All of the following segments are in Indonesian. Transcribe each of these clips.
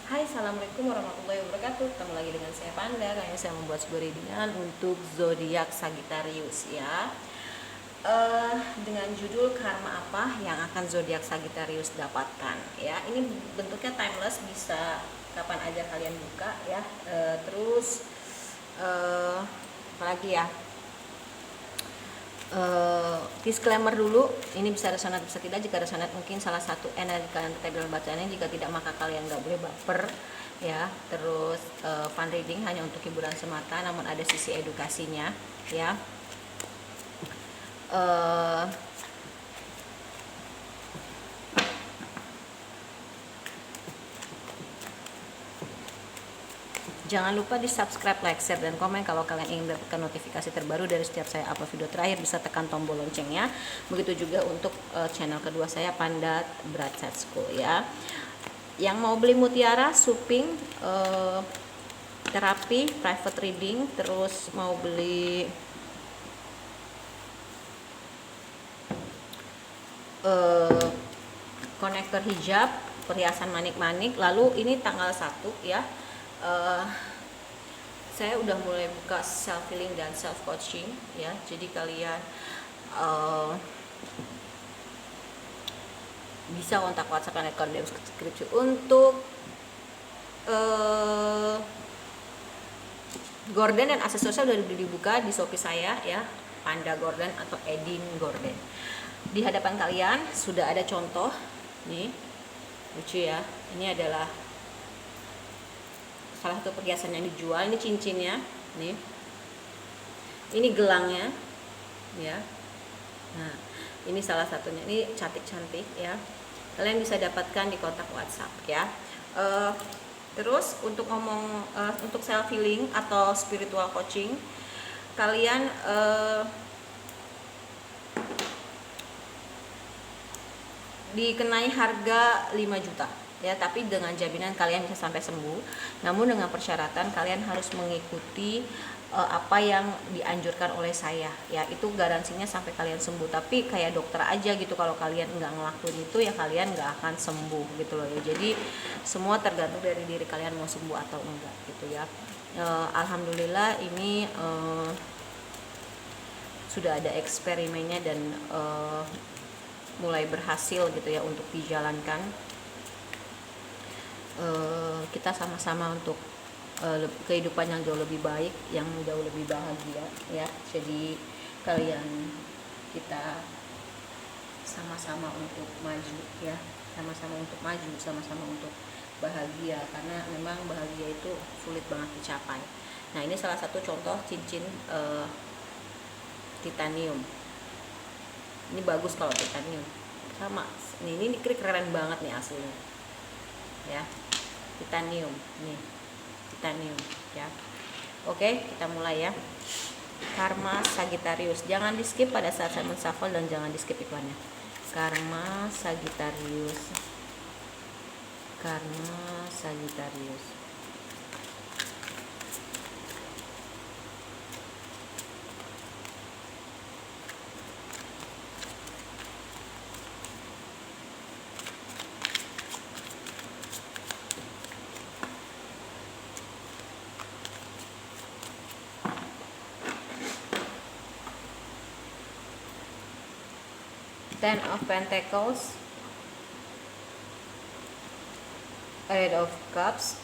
Hai, assalamualaikum warahmatullahi wabarakatuh. Ketemu lagi dengan saya Panda. Kali ini saya membuat sebuah readingan untuk zodiak Sagittarius ya. Dengan judul karma apa yang akan zodiak Sagittarius dapatkan ya. Ini bentuknya timeless, bisa kapan aja kalian buka ya. Terus apalagi ya? Disclaimer dulu, ini bisa resonat bisa tidak. Jika resonat mungkin salah satu energi kalian terkait dalam bacaannya, jika tidak maka kalian nggak boleh baper ya. Terus fun reading hanya untuk hiburan semata, namun ada sisi edukasinya ya. Jangan lupa di subscribe, like, share, dan komen. Kalau kalian ingin mendapatkan notifikasi terbaru dari setiap saya upload video terakhir, bisa tekan tombol loncengnya. Begitu juga untuk channel kedua saya, Panda Bright Side School ya. Yang mau beli mutiara, shopping, terapi, private reading, terus mau beli konektor hijab, perhiasan manik-manik. Lalu ini tanggal 1 ya. Saya udah mulai buka self healing dan self coaching ya. Jadi kalian bisa kontak WhatsApp dan record deskripsi untuk gorden dan aksesoris udah dibuka di Shopee saya ya, Panda Gorden atau Edin Gorden. Di hadapan kalian sudah ada contoh nih, lucu ya. Ini adalah salah satu perhiasan yang dijual. Ini cincinnya nih, ini gelangnya ya. Nah, ini salah satunya, ini cantik-cantik ya. Kalian bisa dapatkan di kontak WhatsApp ya. Terus untuk untuk self healing atau spiritual coaching, kalian dikenai harga 5 juta ya, tapi dengan jaminan kalian bisa sampai sembuh. Namun dengan persyaratan kalian harus mengikuti apa yang dianjurkan oleh saya ya. Itu garansinya sampai kalian sembuh. Tapi kayak dokter aja gitu, kalau kalian nggak ngelakuin itu ya kalian nggak akan sembuh gitu loh ya. Jadi semua tergantung dari diri kalian mau sembuh atau enggak gitu ya. Alhamdulillah ini sudah ada eksperimennya dan mulai berhasil gitu ya untuk dijalankan. Kita sama-sama untuk kehidupan yang jauh lebih baik, yang jauh lebih bahagia ya. Jadi kalian, kita sama-sama untuk maju ya, sama-sama untuk maju, sama-sama untuk bahagia, karena memang bahagia itu sulit banget dicapai. Nah, ini salah satu contoh cincin titanium. Ini bagus kalau titanium. Sama ini keren banget nih aslinya ya. Titanium nih, titanium ya. Oke, kita mulai ya. Karma Sagittarius, jangan di skip pada saat saya menshuffle dan jangan di skip iklannya. Karma Sagittarius, karma Sagittarius. Ten of Pentacles, Eight of Cups,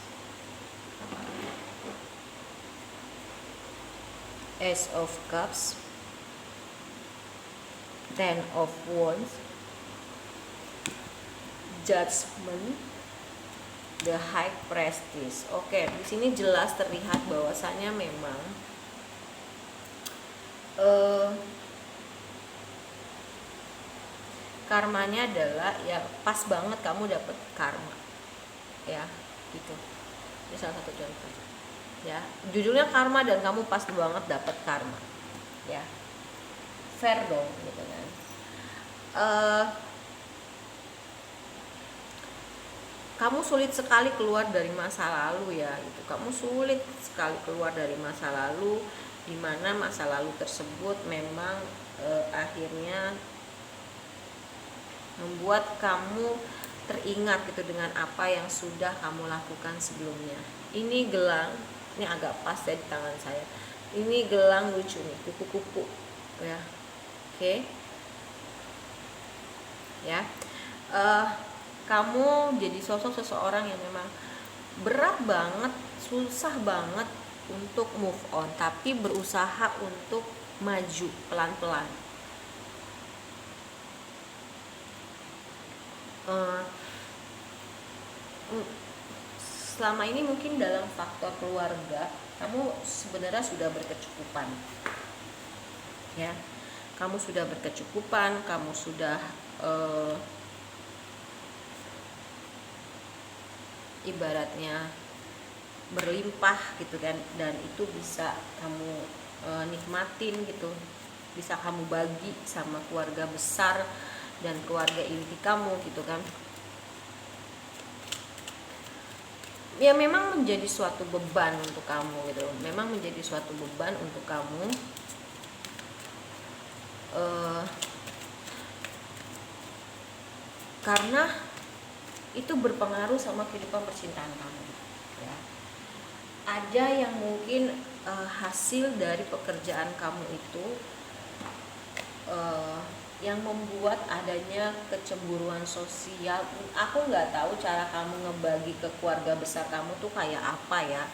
Ace of Cups, Ten of Wands, Judgment, The High Priestess. Oke, di sini jelas terlihat bahwasanya memang karmanya adalah ya pas banget kamu dapet karma ya gitu. Ini salah satu contoh ya, judulnya karma dan kamu pas banget dapet karma ya, fair dong gitu kan. Kamu sulit sekali keluar dari masa lalu ya gitu. Kamu sulit sekali keluar dari masa lalu, dimana masa lalu tersebut memang akhirnya membuat kamu teringat gitu dengan apa yang sudah kamu lakukan sebelumnya. Ini gelang, ini agak pas ya di tangan saya. Ini gelang lucu nih, kupu-kupu ya. Oke. Ya. Kamu jadi sosok seseorang yang memang berat banget, susah banget untuk move on, tapi berusaha untuk maju pelan-pelan. Selama ini mungkin dalam faktor keluarga kamu sebenarnya sudah berkecukupan, ya. Kamu sudah berkecukupan, kamu sudah ibaratnya berlimpah gitu kan, dan itu bisa kamu nikmatin gitu, bisa kamu bagi sama keluarga besar dan keluarga inti kamu gitu kan. Ya memang menjadi suatu beban untuk kamu gitu, memang menjadi suatu beban untuk kamu, karena itu berpengaruh sama kehidupan percintaan kamu ya. Ada yang mungkin hasil dari pekerjaan kamu itu yang membuat adanya kecemburuan sosial. Aku nggak tahu cara kamu ngebagi ke keluarga besar kamu tuh kayak apa ya,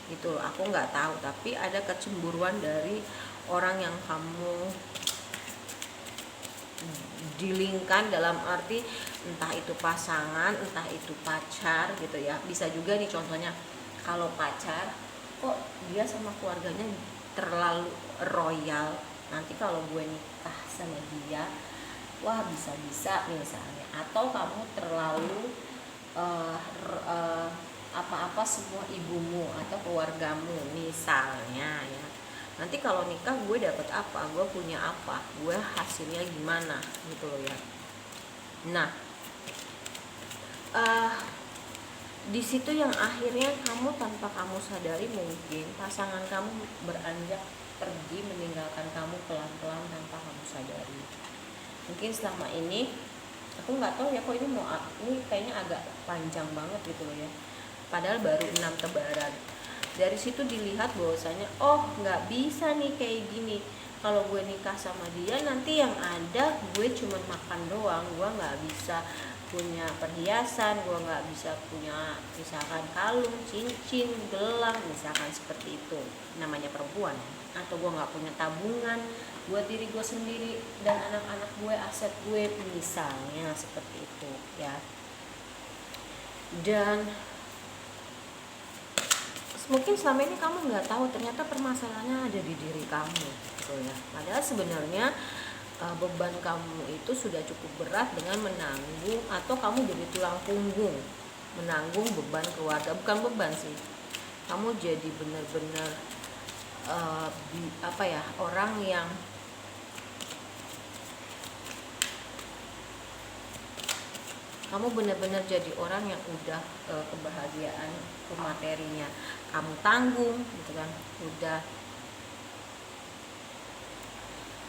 gitu. Aku nggak tahu, tapi ada kecemburuan dari orang yang kamu dilingkan, dalam arti entah itu pasangan, entah itu pacar gitu ya. Bisa juga nih contohnya, kalau pacar kok dia sama keluarganya terlalu royal, nanti kalau gue nikah sama dia, wah bisa-bisa misalnya. Atau kamu terlalu apa-apa semua ibumu atau keluargamu misalnya ya. Nanti kalau nikah gue dapet apa, gue punya apa, gue hasilnya gimana gitu loh ya. Nah, di situ yang akhirnya kamu tanpa kamu sadari mungkin pasangan kamu beranjak pergi meninggalkan kamu pelan-pelan tanpa kamu sadari. Mungkin selama ini aku nggak tahu ya, kok ini kayaknya agak panjang banget gitu loh ya, padahal baru 6 tebaran. Dari situ dilihat bahwasanya oh nggak bisa nih kayak gini, kalau gue nikah sama dia nanti yang ada gue cuma makan doang, gue nggak bisa punya perhiasan, gue nggak bisa punya misalkan kalung, cincin, gelang, misalkan seperti itu, namanya perempuan. Atau gue nggak punya tabungan buat diri gue sendiri dan anak-anak gue, aset gue, misalnya seperti itu ya. Dan mungkin selama ini kamu nggak tahu ternyata permasalahannya ada di diri kamu gitu ya. Padahal sebenarnya beban kamu itu sudah cukup berat dengan menanggung, atau kamu jadi tulang punggung menanggung beban keluarga. Bukan beban sih, kamu jadi benar-benar orang yang kamu benar-benar jadi orang yang udah kebahagiaan materinya kamu tanggung gitu kan, udah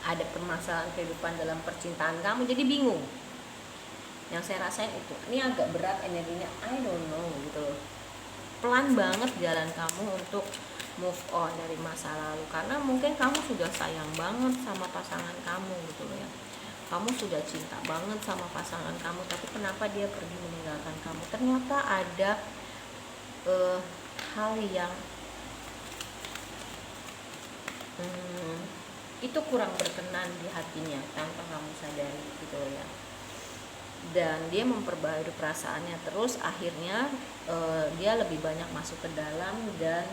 ada permasalahan kehidupan dalam percintaan kamu jadi bingung. Yang saya rasain itu, ini agak berat energinya, I don't know gitu loh. Pelan banget jalan kamu untuk move on dari masa lalu, karena mungkin kamu sudah sayang banget sama pasangan kamu gitu loh ya. Kamu sudah cinta banget sama pasangan kamu, tapi kenapa dia pergi meninggalkan kamu? Ternyata ada hal yang itu kurang berkenan di hatinya tanpa kamu sadari gitu ya. Dan dia memperbarui perasaannya terus, akhirnya dia lebih banyak masuk ke dalam dan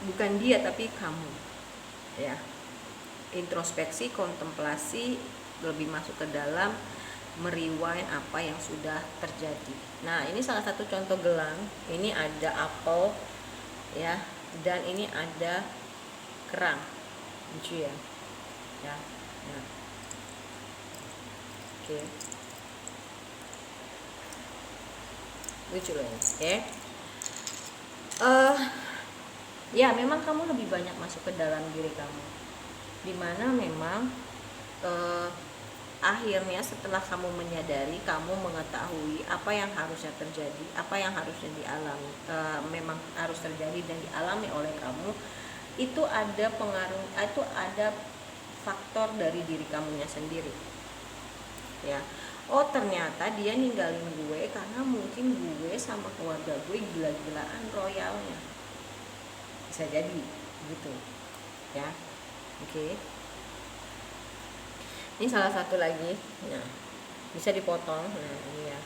bukan dia tapi kamu ya, introspeksi, kontemplasi, lebih masuk ke dalam, merewind apa yang sudah terjadi. Nah, ini salah satu contoh gelang. Ini ada apel ya, dan ini ada kerang, lucu ya. Ya, nah. Oke. Lucu loh, oke. Ya memang kamu lebih banyak masuk ke dalam diri kamu, dimana memang akhirnya setelah kamu menyadari, kamu mengetahui apa yang harusnya terjadi, apa yang harusnya dialami, memang harus terjadi dan dialami oleh kamu, itu ada pengaruh, itu ada faktor dari diri kamunya sendiri ya. Oh ternyata dia ninggalin gue karena mungkin gue sama keluarga gue gila-gilaan royalnya, bisa jadi gitu ya. Oke. Ini salah satu lagi, nah bisa dipotong, nah ini ya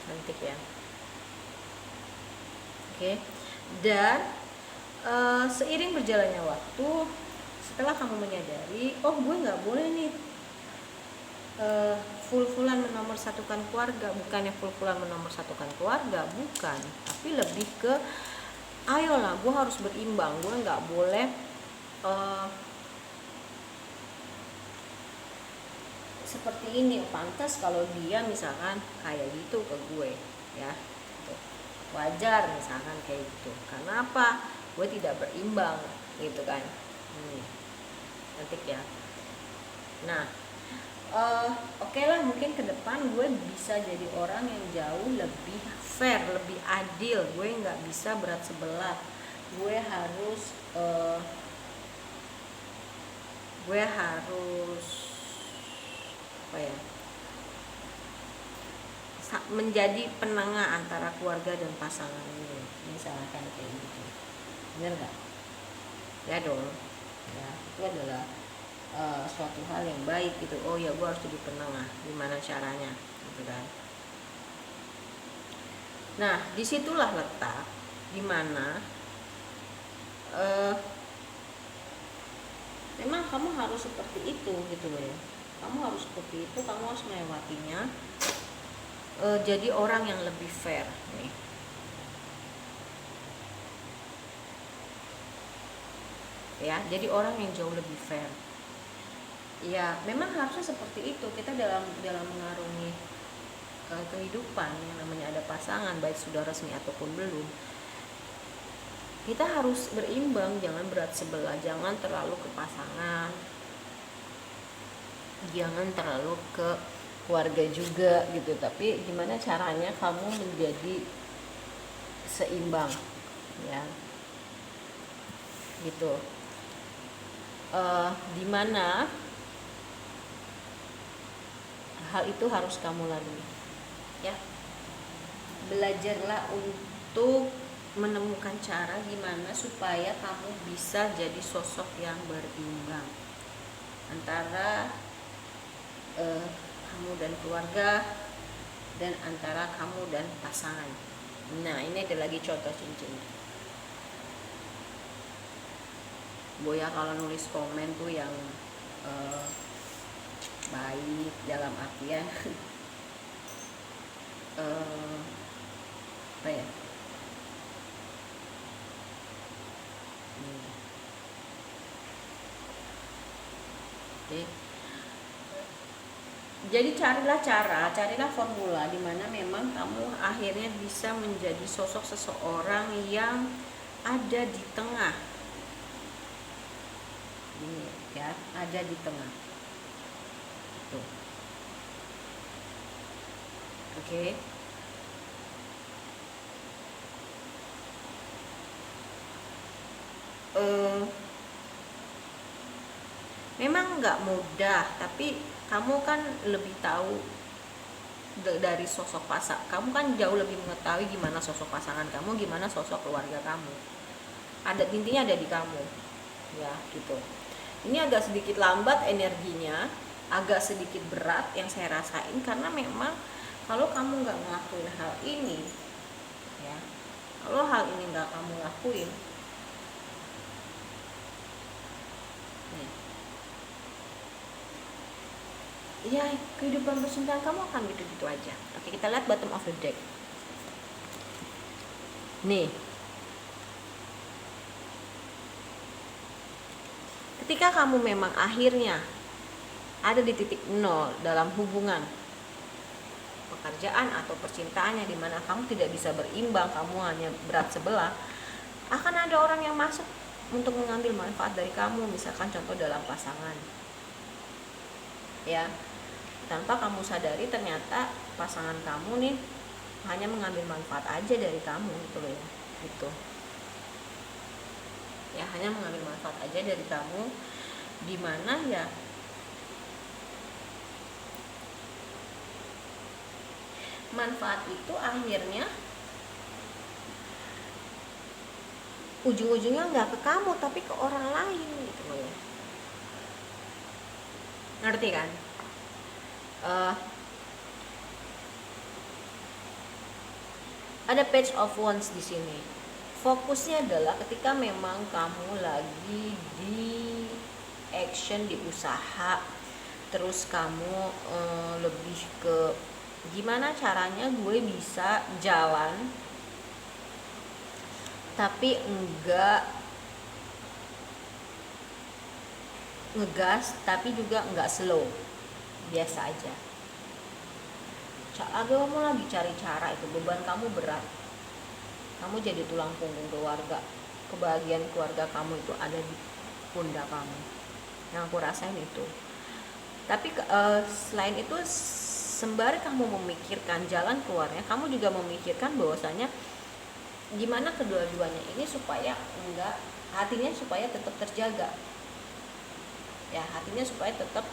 cantik ya. Oke. Dan seiring berjalannya waktu, setelah kamu menyadari, oh gue nggak boleh nih full-fullan menomorsatukan keluarga, bukannya full-fullan menomorsatukan keluarga, bukan, tapi lebih ke ayolah gue harus berimbang, gue nggak boleh seperti ini. Pantas kalau dia misalkan kayak gitu ke gue ya, gitu. Wajar misalkan kayak gitu, karena apa, gue tidak berimbang gitu kan. Cantik ya. Nah oke lah, mungkin ke depan gue bisa jadi orang yang jauh lebih fair, lebih adil. Gue nggak bisa berat sebelah, gue harus apa ya, menjadi penengah antara keluarga dan pasangan ini, misalkan kayak gitu. Bener nggak? Ya dong ya, itu adalah suatu hal yang baik gitu. Oh ya, gue harus jadi penengah, gimana caranya gitu kan. Nah disitulah letak dimana memang kamu harus seperti itu gitu ya. Kamu harus seperti itu, kamu harus melewatinya, jadi orang yang lebih fair nih ya, jadi orang yang jauh lebih fair ya. Memang harusnya seperti itu kita dalam mengarungi kehidupan yang namanya ada pasangan, baik sudah resmi ataupun belum. Kita harus berimbang, jangan berat sebelah, jangan terlalu ke pasangan, jangan terlalu ke keluarga juga gitu. Tapi gimana caranya kamu menjadi seimbang ya gitu. Dimana hal itu harus kamu lalui ya. Belajarlah untuk menemukan cara gimana supaya kamu bisa jadi sosok yang berimbang antara kamu dan keluarga, dan antara kamu dan pasangan. Nah ini ada lagi contoh cincin. Boya kalau nulis komen tuh yang baik dalam artian apa ya, jadi carilah formula di mana memang kamu akhirnya bisa menjadi sosok seseorang yang ada di tengah ini ya, ada di tengah tuh. Oke. Memang nggak mudah, tapi kamu kan lebih tahu dari sosok kamu kan jauh lebih mengetahui gimana sosok pasangan kamu, gimana sosok keluarga kamu. Ada intinya ada di kamu ya gitu. Ini agak sedikit lambat energinya, agak sedikit berat yang saya rasain, karena memang kalau kamu nggak ngelakuin hal ini ya, kalau hal ini nggak kamu lakuin ya, kehidupan percintaan kamu akan gitu-gitu aja. Oke, kita lihat bottom of the deck nih. Ketika kamu memang akhirnya ada di titik nol dalam hubungan pekerjaan atau percintaannya, dimana kamu tidak bisa berimbang, kamu hanya berat sebelah, akan ada orang yang masuk untuk mengambil manfaat dari kamu, misalkan contoh dalam pasangan ya, tanpa kamu sadari ternyata pasangan kamu nih hanya mengambil manfaat aja dari kamu gitu loh ya, gitu ya, hanya mengambil manfaat aja dari kamu, dimana ya manfaat itu akhirnya ujung-ujungnya nggak ke kamu tapi ke orang lain gitu loh ya, ngerti kan? Ada page of wands di sini. Fokusnya adalah ketika memang kamu lagi di action, di usaha, terus kamu lebih ke gimana caranya gue bisa jalan tapi enggak ngegas tapi juga enggak slow, biasa aja. Kamu lagi cari cara, itu beban kamu berat, kamu jadi tulang punggung keluarga, kebahagiaan keluarga kamu itu ada di pundak kamu, yang aku rasain itu. Tapi selain itu, sembari kamu memikirkan jalan keluarnya, kamu juga memikirkan bahwasanya gimana kedua-duanya ini supaya enggak, hatinya supaya tetap terjaga ya, hatinya supaya tetap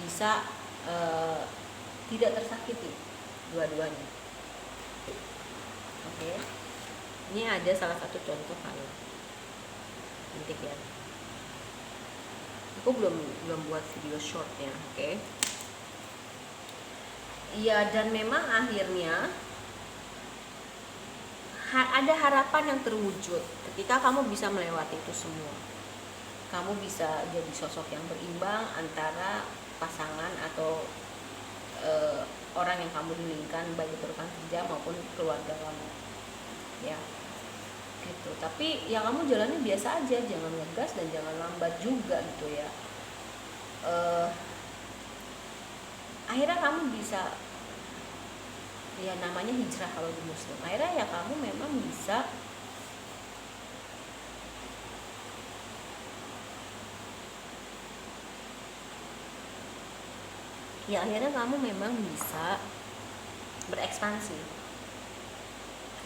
bisa tidak tersakiti dua-duanya. Oke. Ini ada salah satu contoh kan, cantik ya. Aku belum buat video shortnya, oke. Iya, dan memang akhirnya ada harapan yang terwujud ketika kamu bisa melewati itu semua. Kamu bisa jadi sosok yang berimbang antara pasangan atau orang yang kamu inginkan, baik itu rekan kerja maupun keluarga kamu ya gitu. Tapi ya kamu jalannya biasa aja, jangan ngegas dan jangan lambat juga gitu ya. Akhirnya kamu bisa, ya namanya hijrah kalau di muslim, akhirnya ya kamu memang bisa akhirnya kamu memang bisa berekspansi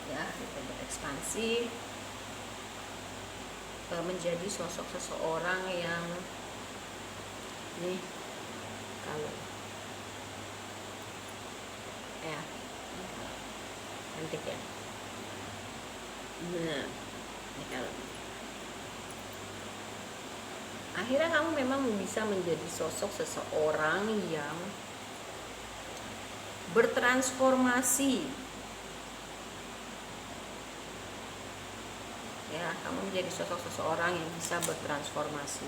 ya, gitu, berekspansi menjadi sosok seseorang yang nih, kalau ya cantik ya. Nah, ini kalau akhirnya kamu memang bisa menjadi sosok seseorang yang bertransformasi ya, kamu menjadi sosok seseorang yang bisa bertransformasi.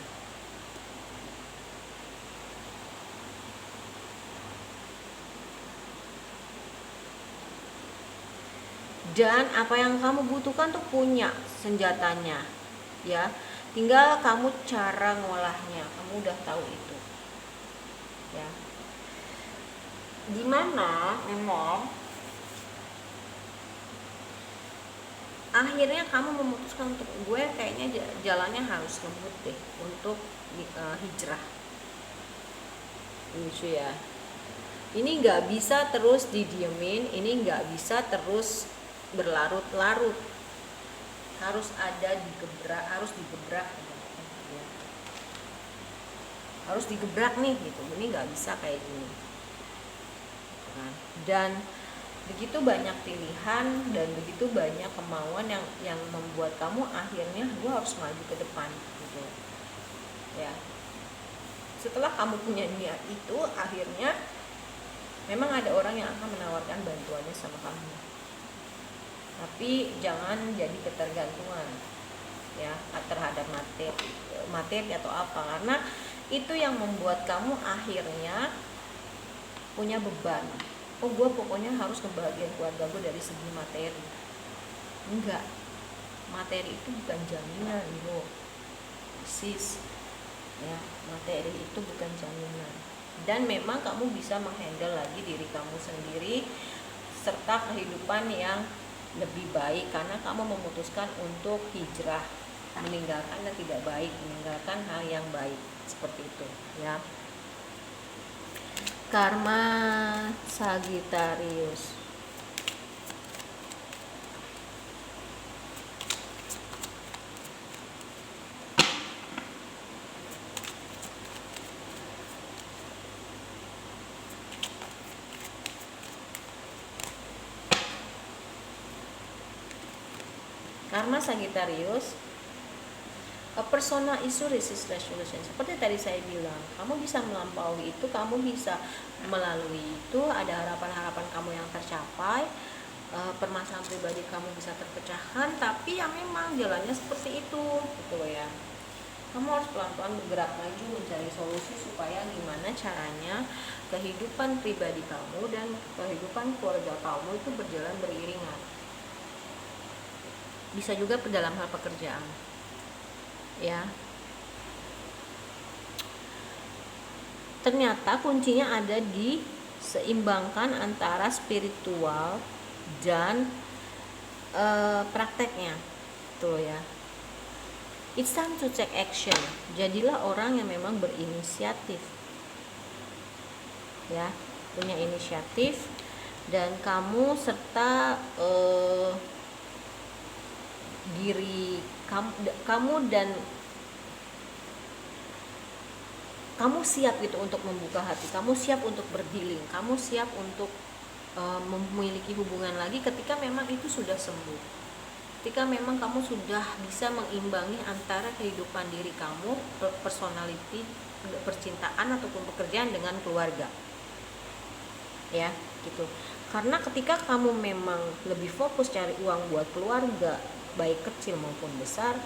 Dan apa yang kamu butuhkan tuh punya senjatanya ya, tinggal kamu cara ngolahnya, kamu udah tahu itu ya. Dimana memang akhirnya kamu memutuskan untuk, gue kayaknya jalannya harus lembut deh untuk hijrah lucu ya. Ini nggak bisa terus didiemin, ini nggak bisa terus berlarut-larut, harus ada digebrak, harus digebrak ya. Harus digebrak nih gitu, ini nggak bisa kayak gini nah, dan begitu banyak pilihan dan begitu banyak kemauan yang membuat kamu akhirnya gue harus maju ke depan gitu ya. Setelah kamu punya niat itu, akhirnya memang ada orang yang akan menawarkan bantuannya sama kamu, tapi jangan jadi ketergantungan ya terhadap materi atau apa, karena itu yang membuat kamu akhirnya punya beban. Oh, gue pokoknya harus kebahagiaan keluarga gue dari segi materi. Enggak, materi itu bukan jaminan loh sis ya, materi itu bukan jaminan. Dan memang kamu bisa menghandle lagi diri kamu sendiri serta kehidupan yang lebih baik karena kamu memutuskan untuk hijrah, meninggalkan dan tidak baik, meninggalkan hal yang baik, seperti itu ya. Karma Sagittarius. Karma Sagittarius, a personal issue resist resolution. Seperti tadi saya bilang, kamu bisa melampaui itu, kamu bisa melalui itu, ada harapan-harapan kamu yang tercapai, permasalahan pribadi kamu bisa terpecahkan, tapi ya memang jalannya seperti itu, gitu ya. Kamu harus pelan-pelan bergerak maju mencari solusi supaya gimana caranya kehidupan pribadi kamu dan kehidupan keluarga kamu itu berjalan beriringan. Bisa juga dalam hal pekerjaan ya. Ternyata kuncinya ada di seimbangkan antara spiritual dan prakteknya tuh ya. It's time to take action. Jadilah orang yang memang berinisiatif ya, punya inisiatif, dan kamu serta diri kamu dan kamu siap gitu untuk membuka hati, kamu siap untuk berhealing, kamu siap untuk memiliki hubungan lagi ketika memang itu sudah sembuh, ketika memang kamu sudah bisa mengimbangi antara kehidupan diri kamu, personality, percintaan ataupun pekerjaan dengan keluarga ya gitu. Karena ketika kamu memang lebih fokus cari uang buat keluarga, baik kecil maupun besar,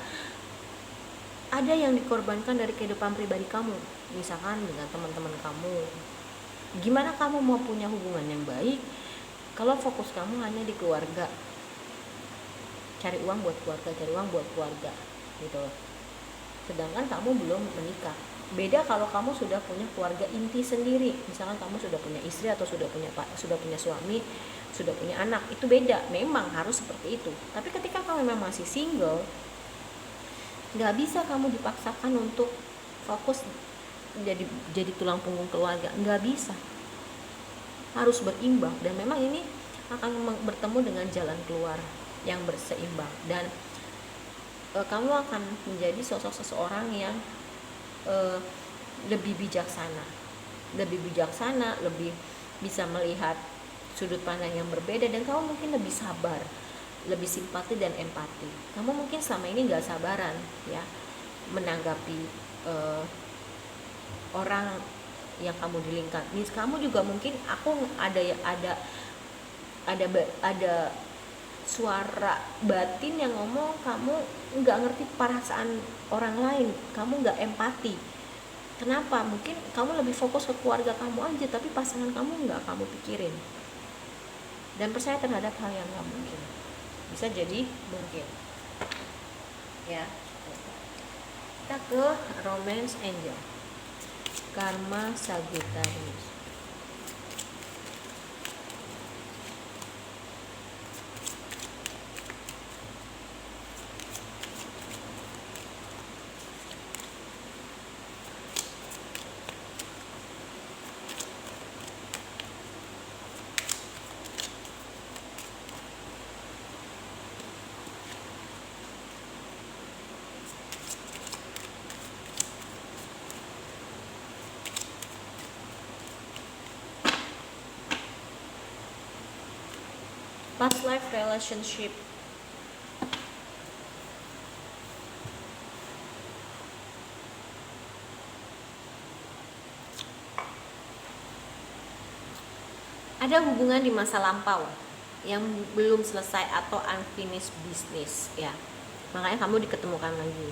ada yang dikorbankan dari kehidupan pribadi kamu, misalkan dengan teman-teman kamu. Gimana kamu mau punya hubungan yang baik kalau fokus kamu hanya di keluarga, cari uang buat keluarga gitu loh, sedangkan kamu belum menikah. Beda kalau kamu sudah punya keluarga inti sendiri, misalkan kamu sudah punya istri atau sudah punya suami, sudah punya anak, itu beda, memang harus seperti itu. Tapi ketika kamu memang masih single, nggak bisa kamu dipaksakan untuk fokus jadi tulang punggung keluarga, nggak bisa, harus berimbang. Dan memang ini akan bertemu dengan jalan keluar yang berseimbang, dan kamu akan menjadi sosok seseorang yang lebih bijaksana, lebih bisa melihat sudut pandang yang berbeda, dan kamu mungkin lebih sabar, lebih simpati dan empati. Kamu mungkin selama ini nggak sabaran ya menanggapi orang yang kamu di lingkar. Kamu juga mungkin, aku ada suara batin yang ngomong kamu nggak ngerti perasaan orang lain, kamu nggak empati. Kenapa? Mungkin kamu lebih fokus ke keluarga kamu aja, tapi pasangan kamu nggak kamu pikirin dan percaya terhadap hal yang nggak mungkin. Bisa jadi mungkin ya. Kita ke Romance Angel, Karma Sagittarius. Past life relationship. Ada hubungan di masa lampau yang belum selesai atau unfinished business ya. Makanya kamu diketemukan lagi.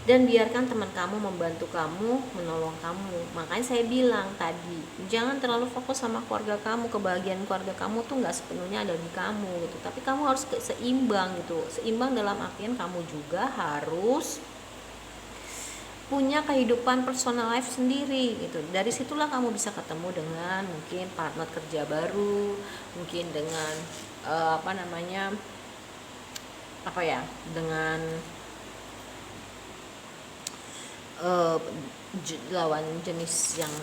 Dan biarkan teman kamu membantu kamu, menolong kamu. Makanya saya bilang tadi, jangan terlalu fokus sama keluarga kamu. Kebahagiaan keluarga kamu tuh nggak sepenuhnya ada di kamu gitu. Tapi kamu harus seimbang gitu. Seimbang dalam artian kamu juga harus punya kehidupan personal life sendiri gitu. Dari situlah kamu bisa ketemu dengan mungkin partner kerja baru, mungkin dengan dengan lawan jenis yang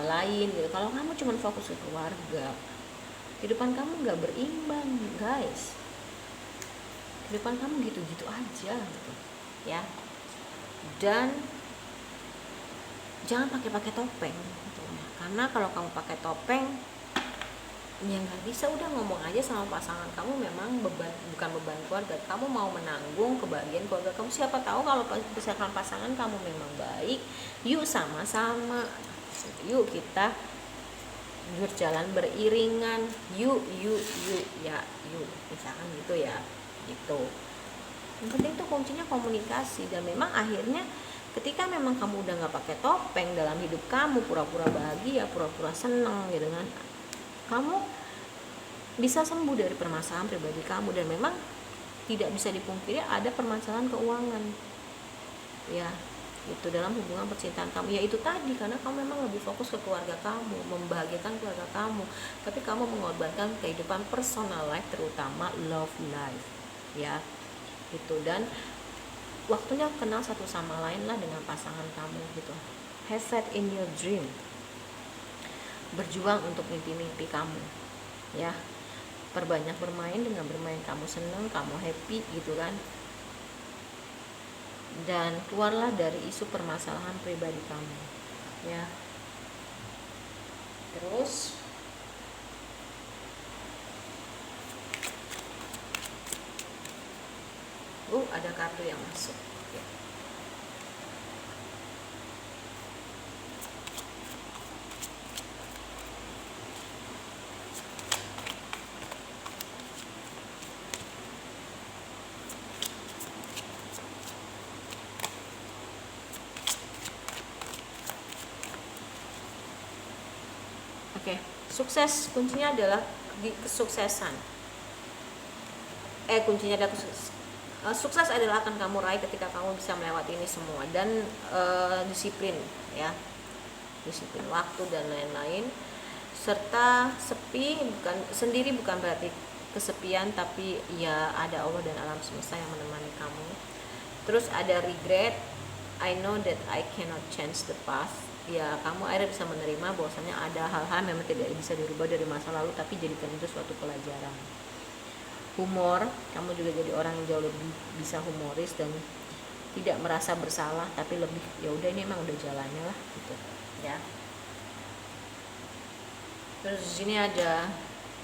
lain gitu. Kalau kamu cuma fokus ke keluarga, kehidupan kamu nggak berimbang guys, kehidupan kamu gitu-gitu aja gitu ya. Dan jangan pakai topeng gitu. Karena kalau kamu pakai topeng ya nggak bisa, udah ngomong aja sama pasangan kamu, memang bukan beban keluarga, kamu mau menanggung kebahagiaan keluarga kamu. Siapa tahu kalau misalkan pasangan kamu memang baik, yuk sama-sama, yuk kita berjalan beriringan, yuk ya, yuk misalkan gitu ya, gitu. Yang penting tuh kuncinya komunikasi. Dan memang akhirnya ketika memang kamu udah nggak pakai topeng dalam hidup kamu, pura-pura bahagia, pura-pura seneng gitu kan, kamu bisa sembuh dari permasalahan pribadi kamu. Dan memang tidak bisa dipungkiri ada permasalahan keuangan ya, itu dalam hubungan percintaan kamu, ya itu tadi, karena kamu memang lebih fokus ke keluarga kamu, membahagiakan keluarga kamu, tapi kamu mengorbankan kehidupan personal life, terutama love life ya itu. Dan waktunya kenal satu sama lain lah dengan pasangan kamu gitu. Have faith in your dream, berjuang untuk mimpi-mimpi kamu ya. Perbanyak bermain, dengan bermain kamu seneng, kamu happy gitu kan. Dan keluarlah dari isu permasalahan pribadi kamu ya. Terus ada kartu yang masuk ya. Oke, sukses kuncinya adalah di kesuksesan. Kuncinya adalah sukses adalah akan kamu raih ketika kamu bisa melewati ini semua. Dan disiplin ya, disiplin waktu dan lain-lain. Serta sepi sendiri bukan berarti kesepian, tapi ya ada Allah dan alam semesta yang menemani kamu. Terus ada regret, I know that I cannot change the past. Ya, kamu akhirnya bisa menerima bahwasanya ada hal-hal memang tidak bisa dirubah dari masa lalu, tapi jadikan itu suatu pelajaran. Humor, kamu juga jadi orang yang jauh lebih bisa humoris dan tidak merasa bersalah, tapi lebih ya udah ini emang udah jalannya lah gitu ya. Terus di sini ada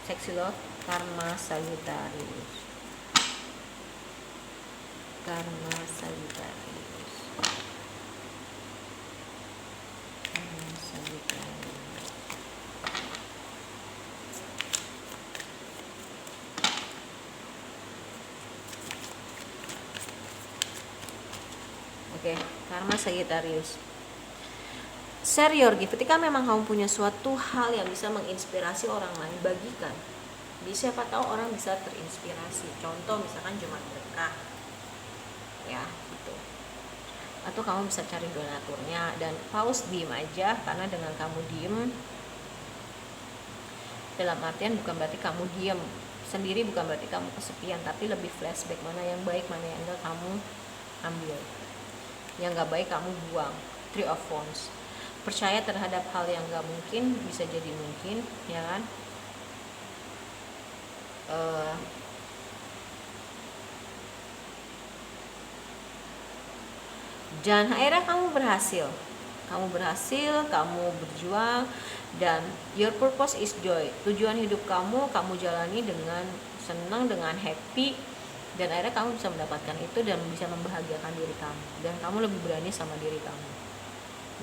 sexy love, karma Sagittarius. Karma Sagittarius. Oke, karma Sagittarius. Share your gift. Ketika memang kamu punya suatu hal yang bisa menginspirasi orang lain, bagikan. Siapa tahu orang bisa terinspirasi. Contoh misalkan Jumat Berkah ya gitu. Atau kamu bisa cari donaturnya dan pause, diem aja. Karena dengan kamu diem, dalam artian bukan berarti kamu diem sendiri, bukan berarti kamu kesepian, tapi lebih flashback mana yang baik, mana yang enggak kamu ambil, yang enggak baik kamu buang. Three of Wands. Percaya terhadap hal yang enggak mungkin bisa jadi mungkin ya kan. Dan akhirnya kamu berhasil, kamu berjuang, dan your purpose is joy. Tujuan hidup kamu jalani dengan senang, dengan happy, dan akhirnya kamu bisa mendapatkan itu dan bisa membahagiakan diri kamu, dan kamu lebih berani sama diri kamu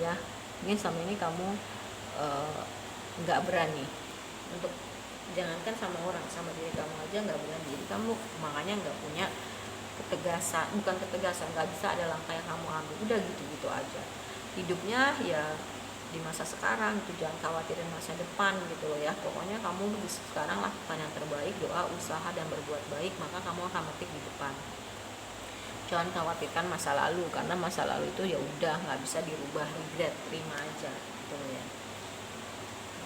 ya. Mungkin selama ini kamu nggak berani untuk, jangankan sama orang, sama diri kamu aja nggak berani. Jadi kamu makanya nggak punya ketegasan, nggak bisa ada langkah yang kamu ambil, udah gitu aja hidupnya ya di masa sekarang itu. Jangan khawatirin masa depan gitu loh ya. Pokoknya kamu sekarang lakukan yang terbaik, doa, usaha, dan berbuat baik, maka kamu akan metik di depan. Jangan khawatirkan masa lalu, karena masa lalu itu ya udah nggak bisa dirubah, regret, terima aja gitu ya.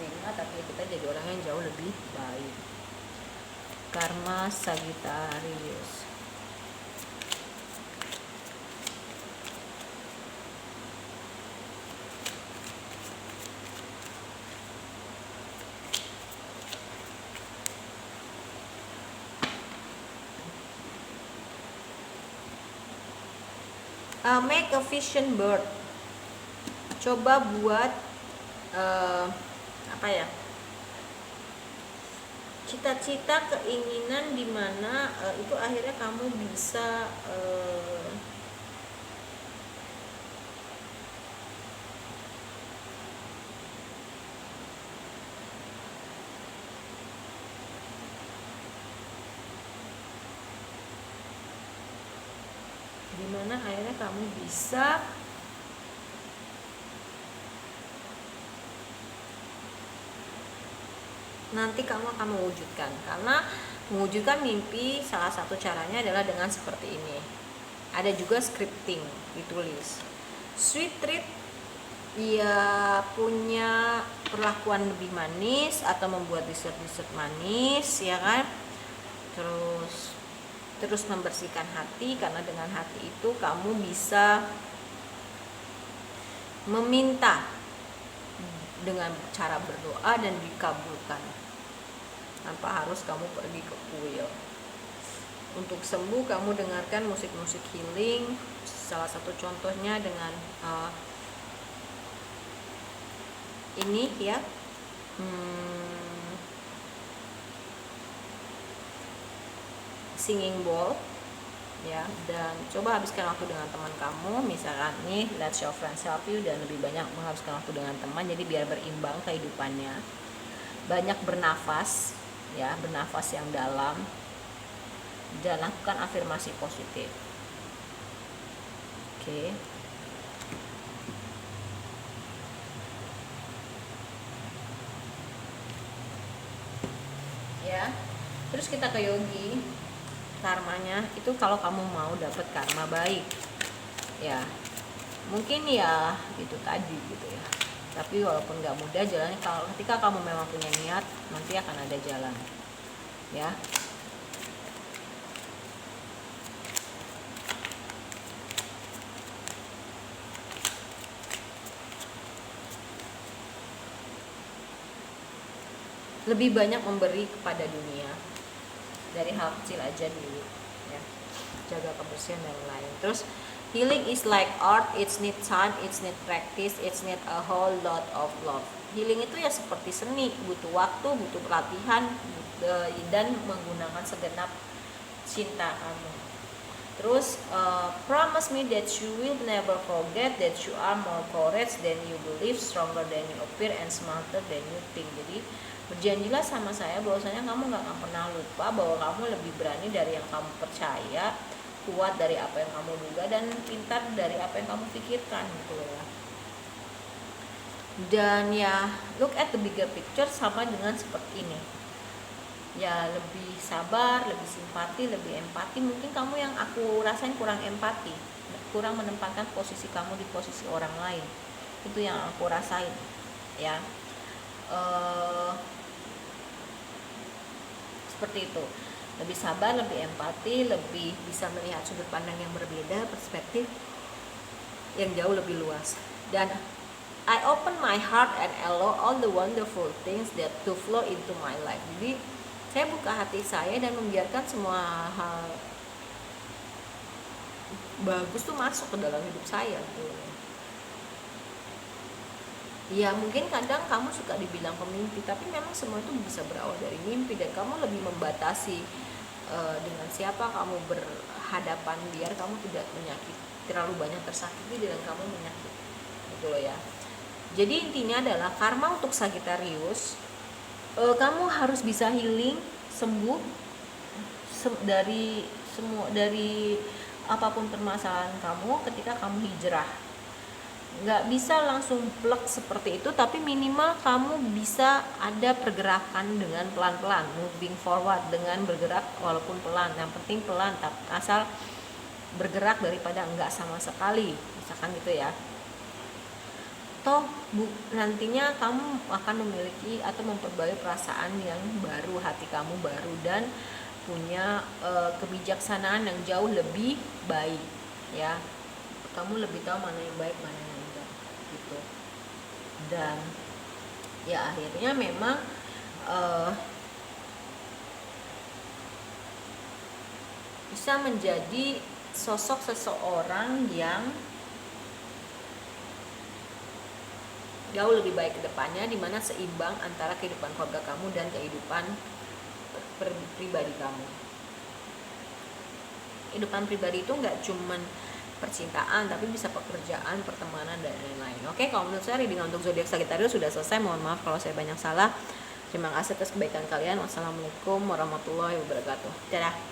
Terima, tapi kita jadi orang yang jauh lebih baik. Karma Sagittarius. Make a vision board. Coba buat apa ya, cita-cita, keinginan di mana itu akhirnya kamu bisa dimana akhirnya kamu bisa nanti kamu akan mewujudkan. Karena mewujudkan mimpi salah satu caranya adalah dengan seperti ini. Ada juga scripting, ditulis. Sweet treat, ya punya perlakuan lebih manis atau membuat dessert manis, ya kan. Terus membersihkan hati, karena dengan hati itu kamu bisa meminta dengan cara berdoa dan dikabulkan tanpa harus kamu pergi ke kuil. Untuk sembuh, kamu dengarkan musik-musik healing. Salah satu contohnya dengan ini ya, singing bowl ya. Dan coba habiskan waktu dengan teman kamu, misalkan nih let your friends help you, dan lebih banyak menghabiskan waktu dengan teman, jadi biar berimbang kehidupannya. Banyak bernafas ya, bernafas yang dalam, dan lakukan afirmasi positif. Oke. Ya. Terus kita ke yogi. Karmanya itu kalau kamu mau dapat karma baik, ya mungkin ya itu tadi gitu ya. Tapi walaupun nggak mudah jalannya, kalau ketika kamu memang punya niat, nanti akan ada jalan ya. Lebih banyak memberi kepada dunia, dari hal kecil aja dulu ya, jaga kebersihan dan lain. Terus healing is like art, it's need time, it's need practice, it's need a whole lot of love. Healing itu ya seperti seni, butuh waktu, butuh pelatihan, dan menggunakan segenap cinta kamu. Terus promise me that you will never forget that you are more courage than you believe, stronger than you appear, and smarter than you think. Jadi berjanjilah sama saya bahwasanya kamu gak akan pernah lupa bahwa kamu lebih berani dari yang kamu percaya, kuat dari apa yang kamu duga, dan pintar dari apa yang kamu pikirkan gitu ya. Dan ya look at the bigger picture, sama dengan seperti ini ya, lebih sabar, lebih simpati, lebih empati. Mungkin kamu yang aku rasain kurang empati, kurang menempatkan posisi kamu di posisi orang lain, itu yang aku rasain ya. Seperti itu, lebih sabar, lebih empati, lebih bisa melihat sudut pandang yang berbeda, perspektif yang jauh lebih luas. Dan I open my heart and allow all the wonderful things that to flow into my life. Jadi saya buka hati saya dan membiarkan semua hal bagus tuh masuk ke dalam hidup saya tuh. Ya mungkin kadang kamu suka dibilang pemimpi, tapi memang semua itu bisa berawal dari mimpi, dan kamu lebih membatasi dengan siapa kamu berhadapan, biar kamu tidak terlalu banyak tersakiti dan kamu menyakiti gitu loh ya. Jadi intinya adalah karma untuk Sagittarius, kamu harus bisa healing, sembuh dari apapun permasalahan kamu ketika kamu hijrah. Nggak bisa langsung plek seperti itu, tapi minimal kamu bisa ada pergerakan dengan pelan-pelan, moving forward dengan bergerak walaupun pelan. Yang penting pelan, asal bergerak daripada enggak sama sekali, misalkan gitu ya. Toh nantinya kamu akan memiliki atau memperbarui perasaan yang baru, hati kamu baru, dan punya kebijaksanaan yang jauh lebih baik ya. Kamu lebih tahu mana yang baik mana yang enggak gitu. Dan ya akhirnya memang bisa menjadi sosok seseorang yang jauh lebih baik ke depannya, di mana seimbang antara kehidupan keluarga kamu dan kehidupan pribadi kamu. Kehidupan pribadi itu nggak cuman percintaan, tapi bisa pekerjaan, pertemanan, dan lain-lain. Oke, kalau menurut saya reading untuk zodiak Sagittarius sudah selesai. Mohon maaf kalau saya banyak salah. Terima kasih atas kebaikan kalian. Wassalamualaikum warahmatullahi wabarakatuh. Dadah.